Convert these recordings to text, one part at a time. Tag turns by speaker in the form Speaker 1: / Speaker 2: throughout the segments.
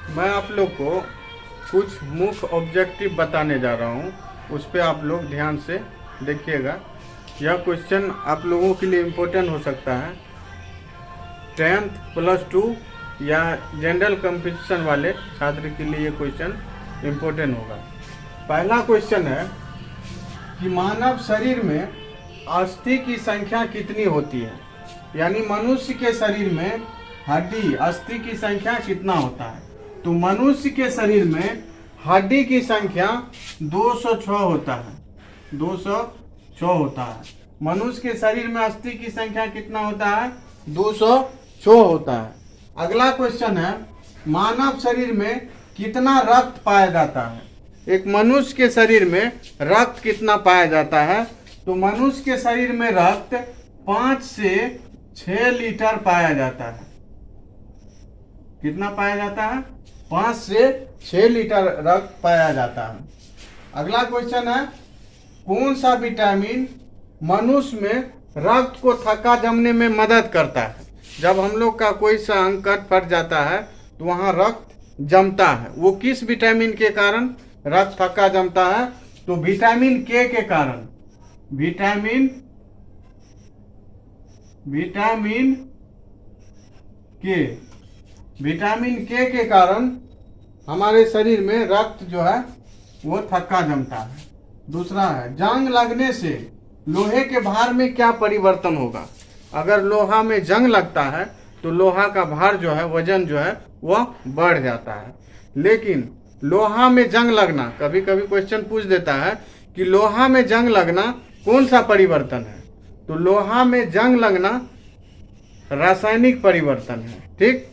Speaker 1: मैं आप लोग को कुछ मुख्य ऑब्जेक्टिव बताने जा रहा हूँ, उस पर आप लोग ध्यान से देखिएगा। यह क्वेश्चन आप लोगों के लिए इम्पोर्टेंट हो सकता है। 10th +2 या जनरल कंपटीशन वाले छात्र के लिए ये क्वेश्चन इम्पोर्टेंट होगा। पहला क्वेश्चन है कि मानव शरीर में अस्थि की संख्या कितनी होती है, यानी मनुष्य के शरीर में हड्डी अस्थि की संख्या कितना होता है। तो मनुष्य के शरीर में हड्डी की संख्या 206 होता है। 206 होता है। मनुष्य के शरीर में अस्थि की संख्या कितना होता है? 206 होता है। अगला क्वेश्चन है, मानव शरीर में कितना रक्त पाया जाता है? एक मनुष्य के शरीर में रक्त कितना पाया जाता है? तो मनुष्य के शरीर में रक्त 5 से 6 लीटर पाया जाता है। कितना पाया जाता है? 5 से 6 लीटर रक्त पाया जाता है। अगला क्वेश्चन है, कौन सा विटामिन मनुष्य में रक्त को थक्का जमने में मदद करता है? जब हम लोग का कोई सा अंग कट फट जाता है तो वहाँ रक्त जमता है, वो किस विटामिन के कारण रक्त थक्का जमता है? तो विटामिन के कारण। विटामिन के कारण हमारे शरीर में रक्त जो है वो थक्का जमता है। दूसरा है, जंग लगने से लोहे के भार में क्या परिवर्तन होगा? अगर लोहा में जंग लगता है तो लोहा का भार जो है, वजन जो है वह बढ़ जाता है। लेकिन लोहा में जंग लगना, कभी कभी क्वेश्चन पूछ देता है कि लोहा में जंग लगना कौन सा परिवर्तन है? तो लोहा में जंग लगना रासायनिक परिवर्तन है। ठीक,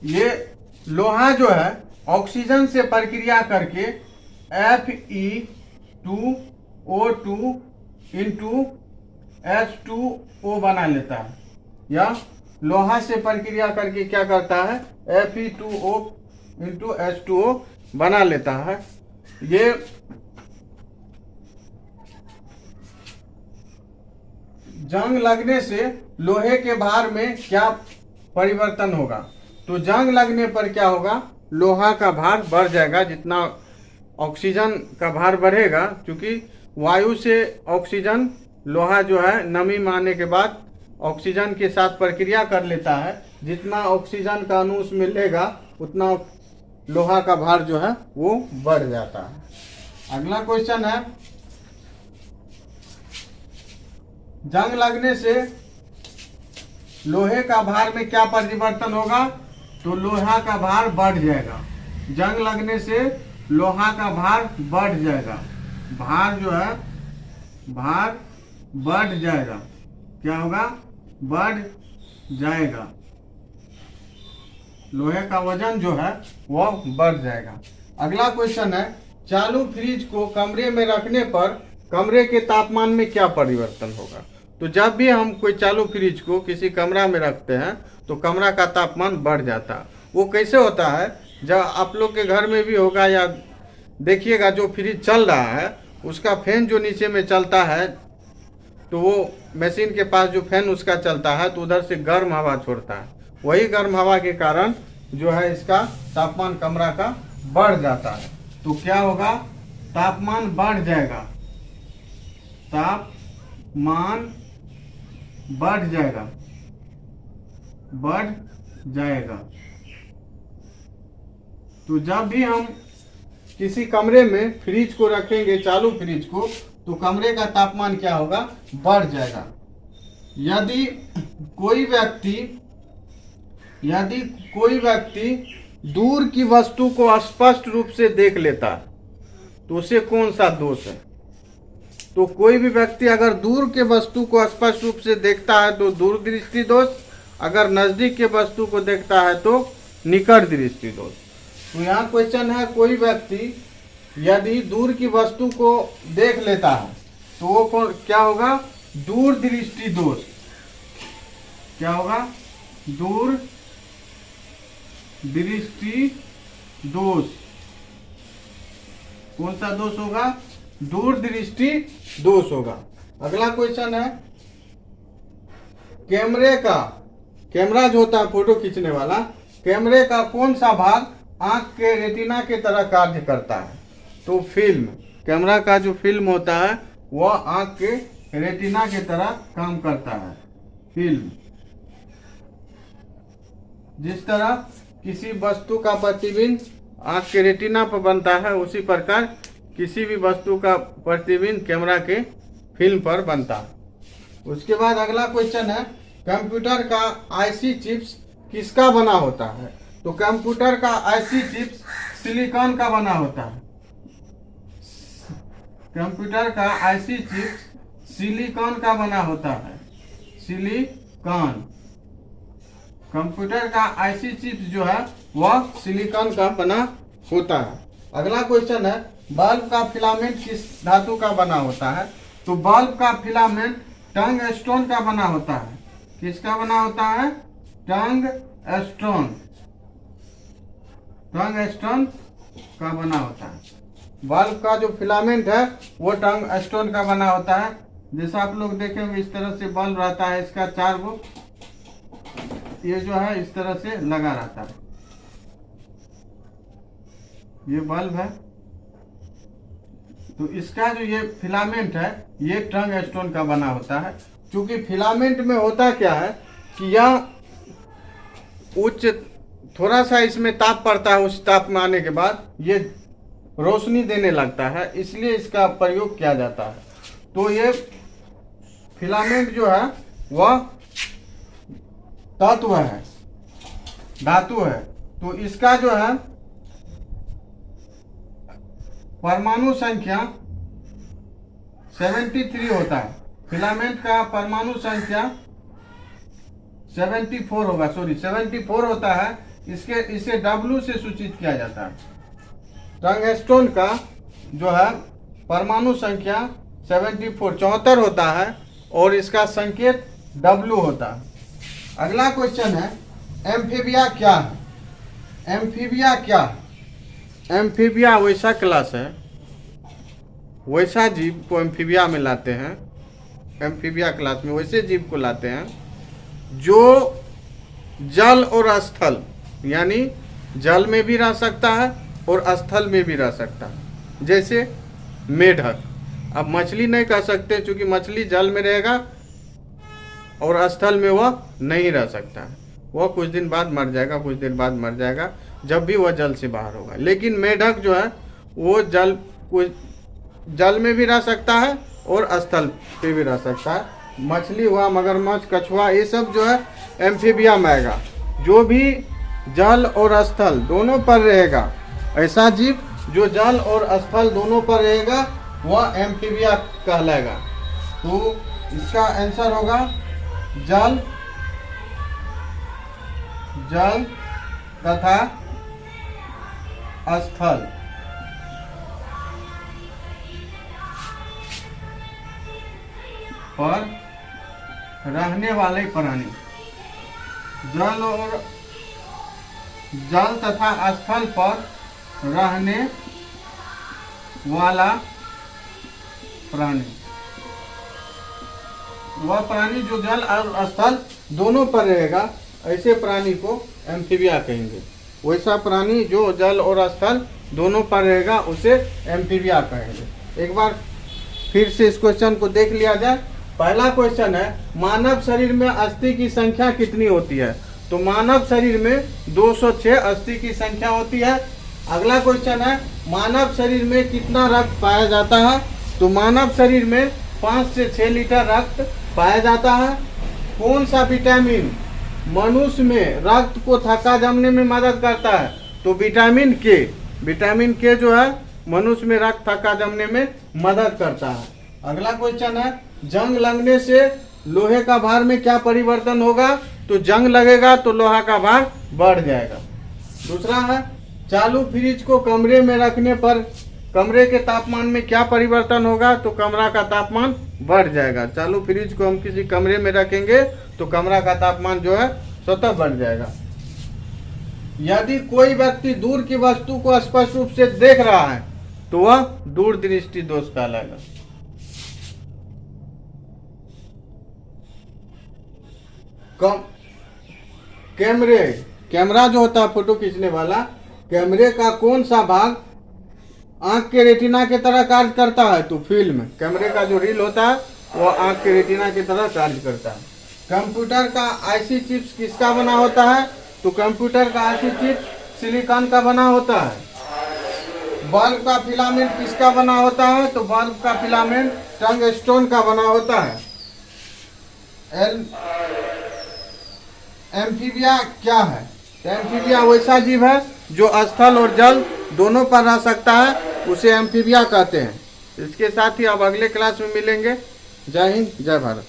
Speaker 1: ये लोहा जो है ऑक्सीजन से प्रक्रिया करके Fe2O2 इंटू H2O बना लेता है, या लोहा से प्रक्रिया करके क्या करता है? Fe2O इंटू H2O बना लेता है। ये जंग लगने से लोहे के भार में क्या परिवर्तन होगा? तो जंग लगने पर क्या होगा? लोहा का भार बढ़ जाएगा। जितना ऑक्सीजन का भार बढ़ेगा, क्योंकि वायु से ऑक्सीजन, लोहा जो है नमी में आने के बाद ऑक्सीजन के साथ प्रक्रिया कर लेता है। जितना ऑक्सीजन का अणु उसमें लेगा उतना लोहा का भार जो है वो बढ़ जाता है। अगला क्वेश्चन है, जंग लगने से लोहे का भार में क्या परिवर्तन होगा? तो लोहा का भार बढ़ जाएगा। जंग लगने से लोहा का भार बढ़ जाएगा। भार जो है, भार बढ़ जाएगा। क्या होगा? बढ़ जाएगा। लोहे का वजन जो है वह बढ़ जाएगा। अगला क्वेश्चन है, चालू फ्रिज को कमरे में रखने पर कमरे के तापमान में क्या परिवर्तन होगा? तो जब भी हम कोई चालू फ्रिज को किसी कमरा में रखते हैं तो कमरा का तापमान बढ़ जाता है। वो कैसे होता है? जब आप लोग के घर में भी होगा, या देखिएगा जो फ्रिज चल रहा है उसका फैन जो नीचे में चलता है, तो वो मशीन के पास जो फैन उसका चलता है तो उधर से गर्म हवा छोड़ता है। वही गर्म हवा के कारण जो है इसका तापमान कमरा का बढ़ जाता है। तो क्या होगा? तापमान बढ़ जाएगा। तापमान बढ़ जाएगा, बढ़ जाएगा। तो जब भी हम किसी कमरे में फ्रिज को रखेंगे, चालू फ्रिज को, तो कमरे का तापमान क्या होगा? बढ़ जाएगा। यदि कोई व्यक्ति दूर की वस्तु को स्पष्ट रूप से देख लेता है तो उसे कौन सा दोष है? तो कोई भी व्यक्ति अगर दूर के वस्तु को स्पष्ट रूप से देखता है तो दूरदृष्टि दोष, अगर नजदीक के वस्तु को देखता है तो निकट दृष्टि दोष। तो यहाँ क्वेश्चन है, कोई व्यक्ति यदि दूर की वस्तु को देख लेता है तो वो क्या होगा? दूरदृष्टि दोष। क्या होगा? दूर दृष्टि दोष। कौन सा दोष होगा? दूरदृष्टि दोष होगा। अगला क्वेश्चन है, कैमरा जो होता है फोटो खींचने वाला, कैमरे का कौन सा भाग आंख के रेटिना की तरह कार्य करता है? तो फिल्म, कैमरा का जो फिल्म होता है वह आंख के रेटिना की तरह काम करता है। फिल्म, जिस तरह किसी वस्तु का प्रतिबिंब आंख के रेटिना पर बनता है, उसी प्रकार किसी भी वस्तु का प्रतिबिंब कैमरा के फिल्म पर बनता है। उसके बाद अगला क्वेश्चन है, कंप्यूटर का आईसी चिप्स किसका बना होता है? तो कंप्यूटर का आईसी चिप्स सिलिकॉन का बना होता है। कंप्यूटर का आईसी चिप्स सिलिकॉन का बना होता है। सिलिकॉन, कंप्यूटर का आईसी चिप्स जो है वह सिलिकॉन का बना होता है। अगला क्वेश्चन है, बल्ब का फिलामेंट किस धातु का बना होता है? तो बल्ब का फिलामेंट टंगस्टोन का बना होता है। किसका बना होता है? टंगस्टोन, टंगस्टोन का बना होता है। बल्ब का जो फिलामेंट है वो टंगस्टोन का बना होता है। जैसा आप लोग देखेंगे इस तरह से बल्ब रहता है, इसका 4 गो ये जो है इस तरह से लगा रहता है। ये बल्ब है, तो इसका जो ये फिलामेंट है ये टंगस्टोन का बना होता है। क्योंकि फिलामेंट में होता क्या है कि यह उच्च, थोड़ा सा इसमें ताप पड़ता है, उस ताप में आने के बाद ये रोशनी देने लगता है, इसलिए इसका प्रयोग किया जाता है। तो ये फिलामेंट जो है वह तत्व है, धातु है। तो इसका जो है परमाणु संख्या 73 होता है। फिलामेंट का परमाणु संख्या 74 होगा, सॉरी 74 होता है। इसे W से सूचित किया जाता है। टंगस्टोन का जो है परमाणु संख्या 74 होता है और इसका संकेत W होता है। अगला क्वेश्चन है, एम्फीबिया क्या है? एम्फीबिया क्या है? एम्फीबिया वैसा क्लास है, वैसा जीव को एम्फीबिया में लाते हैं। एम्फीबिया क्लास में वैसे जीव को लाते हैं जो जल और स्थल, यानी जल में भी रह सकता है और स्थल में भी रह सकता है। जैसे मेढक, अब मछली नहीं कह सकते क्योंकि मछली जल में रहेगा और स्थल में वह नहीं रह सकता है। वह कुछ दिन बाद मर जाएगा, कुछ दिन बाद मर जाएगा जब भी वह जल से बाहर होगा। लेकिन मेढक जो है वो जल में भी रह सकता है और स्थल पे भी रह सकता है। मछली हुआ, मगरमच्छ, कछुआ, ये सब जो है एम्फीबिया में आएगा। जो भी जल और स्थल दोनों पर रहेगा, ऐसा जीव जो जल और स्थल दोनों पर रहेगा वह एम्फीबिया कहलाएगा। तो इसका आंसर होगा जल, जल तथा स्थल। पर रहने वाले प्राणी, जल तथा स्थल पर रहने वाला प्राणी, वह प्राणी जो जल और स्थल दोनों पर रहेगा, ऐसे प्राणी को एम्फीबिया कहेंगे। वैसा प्राणी जो जल और स्थल दोनों पर रहेगा उसे एम्फीबिया कहेंगे। एक बार फिर से इस क्वेश्चन को देख लिया जाए। पहला क्वेश्चन है, मानव शरीर में अस्थि की संख्या कितनी होती है? तो मानव शरीर में 206 अस्थि की संख्या होती है। अगला क्वेश्चन है, मानव शरीर में कितना रक्त पाया जाता है? तो मानव शरीर में 5 से 6 लीटर रक्त पाया जाता है। कौन सा विटामिन मनुष्य में रक्त को थक्का जमने में मदद करता है? तो विटामिन के, विटामिन के जो है मनुष्य में रक्त थक्का जमने में मदद करता है। अगला क्वेश्चन है, जंग लगने से लोहे का भार में क्या परिवर्तन होगा? तो जंग लगेगा तो लोहा का भार बढ़ जाएगा। दूसरा है, चालू फ्रिज को कमरे में रखने पर कमरे के तापमान में क्या परिवर्तन होगा? तो कमरा का तापमान बढ़ जाएगा। चालू फ्रिज को हम किसी कमरे में रखेंगे तो कमरा का तापमान जो है स्वतः बढ़ जाएगा। यदि कोई व्यक्ति दूर की वस्तु को स्पष्ट रूप से देख रहा है तो वह दूरदृष्टि दोष कहलाएगा। कैमरे कैमरा जो होता है फोटो खींचने वाला, कैमरे का कौन सा भाग आंख के रेटिना की तरह कार्य करता है? तो फिल्म, कैमरे का जो रील होता है वो आंख के रेटिना की तरह कार्य करता है। कंप्यूटर का आईसी चिप्स किसका बना होता है? तो कंप्यूटर का आईसी चिप्स सिलिकॉन का बना होता है। बल्ब का फिलामेंट किसका बना होता है? तो बल्ब का फिलामेंट टंगस्टोन का बना होता है। एम्फीबिया क्या है? तो एम्फीबिया वैसा जीव है जो स्थल और जल दोनों पर रह सकता है, उसे एम्फीबिया कहते हैं। इसके साथ ही अब अगले क्लास में मिलेंगे। जय हिंद, जय भारत।